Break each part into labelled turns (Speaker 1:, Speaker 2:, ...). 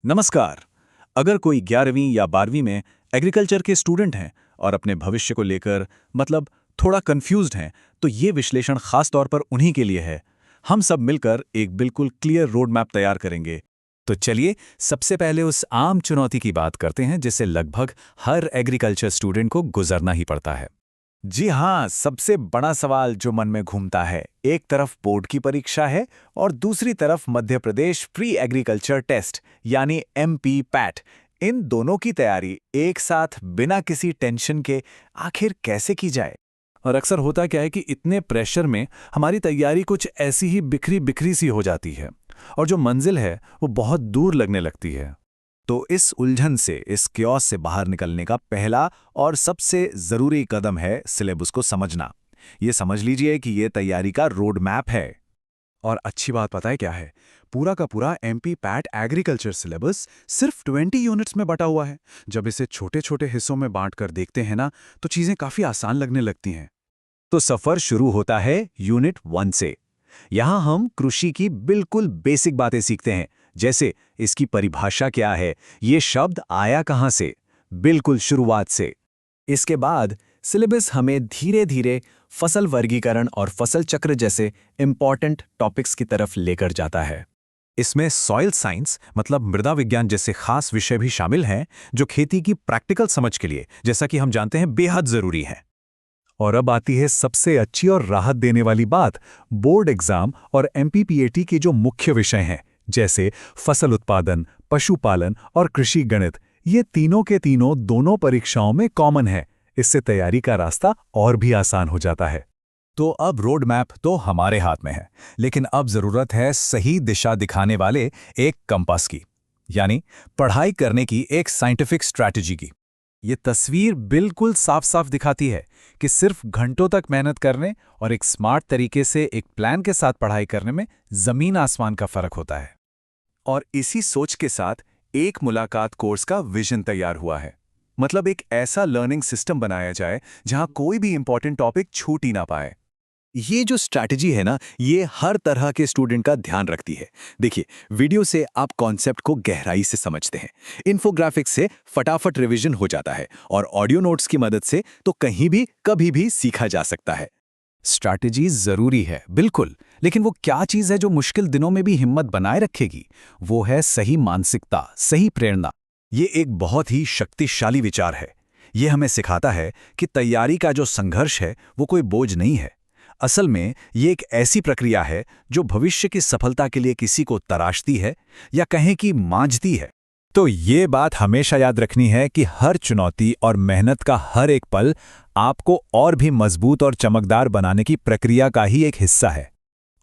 Speaker 1: नमस्कार। अगर कोई 11वीं या 12वीं में एग्रीकल्चर के स्टूडेंट हैं और अपने भविष्य को लेकर थोड़ा कंफ्यूज्ड हैं, तो ये विश्लेषण खास तौर पर उन्हीं के लिए है। हम सब मिलकर एक बिल्कुल क्लियर रोड मैप तैयार करेंगे।
Speaker 2: तो चलिए सबसे पहले उस आम चुनौती की बात करते हैं जिसे लगभग हर एग्रीकल्चर स्टूडेंट को गुजरना ही पड़ता है।
Speaker 1: जी हाँ, सबसे बड़ा सवाल जो मन में घूमता है, एक तरफ बोर्ड की परीक्षा है और दूसरी तरफ Madhya Pradesh pre agriculture test यानी MP पैट। इन दोनों की तैयारी एक साथ बिना किसी टेंशन के आखिर कैसे की जाए?
Speaker 2: और अक्सर होता क्या है कि इतने प्रेशर में हमारी तैयारी कुछ ऐसी ही बिखरी बिखरी सी हो जाती है और जो मंजिल है वो बहुत दूर लगने लगती है।
Speaker 1: तो इस उलझन से, इस क्योस से बाहर निकलने का पहला और सबसे जरूरी कदम है सिलेबस को समझना। ये समझ लीजिए कि ये तैयारी का रोड मैप है।
Speaker 3: और अच्छी बात पता है क्या है? पूरा का पूरा MP पैट एग्रीकल्चर सिलेबस सिर्फ 20 यूनिट्स में बटा हुआ है। जब इसे छोटे छोटे हिस्सों में बांटकर देखते हैं ना, तो चीजें काफी आसान लगने लगती हैं।
Speaker 1: तो सफर शुरू होता है यूनिट 1 से। यहाँ हम कृषि की बिल्कुल बेसिक बातें सीखते हैं, जैसे इसकी परिभाषा क्या है, ये शब्द आया कहाँ से, बिल्कुल शुरुआत से। इसके बाद सिलेबस हमें धीरे धीरे फसल वर्गीकरण और फसल चक्र जैसे इंपॉर्टेंट टॉपिक्स की तरफ लेकर जाता है। इसमें सॉइल साइंस मतलब मृदा विज्ञान जैसे खास विषय भी शामिल हैं, जो खेती की प्रैक्टिकल समझ के लिए, जैसा कि हम जानते हैं, बेहद जरूरी है। और अब आती है सबसे अच्छी और राहत देने वाली बात, बोर्ड एग्जाम और MPPAT के जो मुख्य विषय हैं, जैसे फसल उत्पादन, पशुपालन और कृषि गणित। ये तीनों के तीनों दोनों परीक्षाओं में कॉमन है। इससे तैयारी का रास्ता और भी आसान हो जाता है।
Speaker 2: तो अब रोड मैप तो हमारे हाथ में है, लेकिन अब जरूरत है सही दिशा दिखाने वाले एक कंपास की, यानी पढ़ाई करने की एक साइंटिफिक स्ट्रैटेजी की।
Speaker 1: ये तस्वीर बिल्कुल साफ साफ दिखाती है कि सिर्फ घंटों तक मेहनत करने और एक स्मार्ट तरीके से एक प्लान के साथ पढ़ाई करने में जमीन आसमान का फर्क होता है। और इसी सोच के साथ एक मुलाकात कोर्स का विजन तैयार हुआ है। मतलब एक ऐसा लर्निंग सिस्टम बनाया जाए जहां कोई भी इंपॉर्टेंट टॉपिक छूट ही ना पाए। ये जो स्ट्रैटेजी है ना, ये हर तरह के स्टूडेंट का ध्यान रखती है। देखिए, वीडियो से आप कॉन्सेप्ट को गहराई से समझते हैं, इन्फोग्राफिक्स से फटाफट रिवीजन हो जाता है और ऑडियो नोट्स की मदद से तो कहीं भी कभी भी सीखा जा सकता है।
Speaker 2: स्ट्रैटेजी जरूरी है, बिल्कुल, लेकिन वो क्या चीज़ है जो मुश्किल दिनों में भी हिम्मत बनाए रखेगी? वो है सही मानसिकता, सही प्रेरणा।
Speaker 1: ये एक बहुत ही शक्तिशाली विचार है। ये हमें सिखाता है कि तैयारी का जो संघर्ष है वो कोई बोझ नहीं है। असल में ये एक ऐसी प्रक्रिया है जो भविष्य की सफलता के लिए किसी को तराशती है या कहें कि मांझती है। तो ये बात हमेशा याद रखनी है कि हर चुनौती और मेहनत का हर एक पल आपको और भी मजबूत और चमकदार बनाने की प्रक्रिया का ही एक हिस्सा है।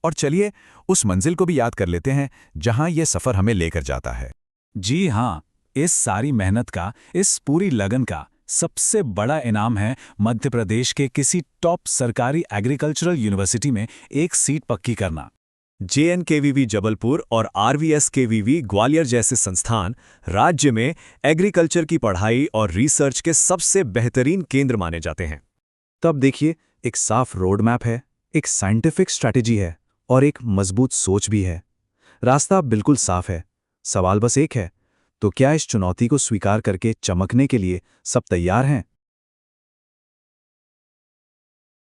Speaker 1: और चलिए उस मंजिल को भी याद कर लेते हैं जहां यह सफर हमें लेकर जाता है।
Speaker 2: जी हाँ, इस सारी मेहनत का, इस पूरी लगन का सबसे बड़ा इनाम है मध्य प्रदेश के किसी टॉप सरकारी एग्रीकल्चरल यूनिवर्सिटी में एक सीट पक्की करना।
Speaker 1: JNKVV जबलपुर और RVSKVV ग्वालियर जैसे संस्थान राज्य में एग्रीकल्चर की पढ़ाई और रिसर्च के सबसे बेहतरीन केंद्र माने जाते हैं। तब देखिए, एक साफ रोड मैप है, एक साइंटिफिक स्ट्रैटेजी है और एक मजबूत सोच भी है। रास्ता बिल्कुल साफ है। सवाल बस एक है, तो क्या इस चुनौती को स्वीकार करके चमकने के लिए सब तैयार हैं?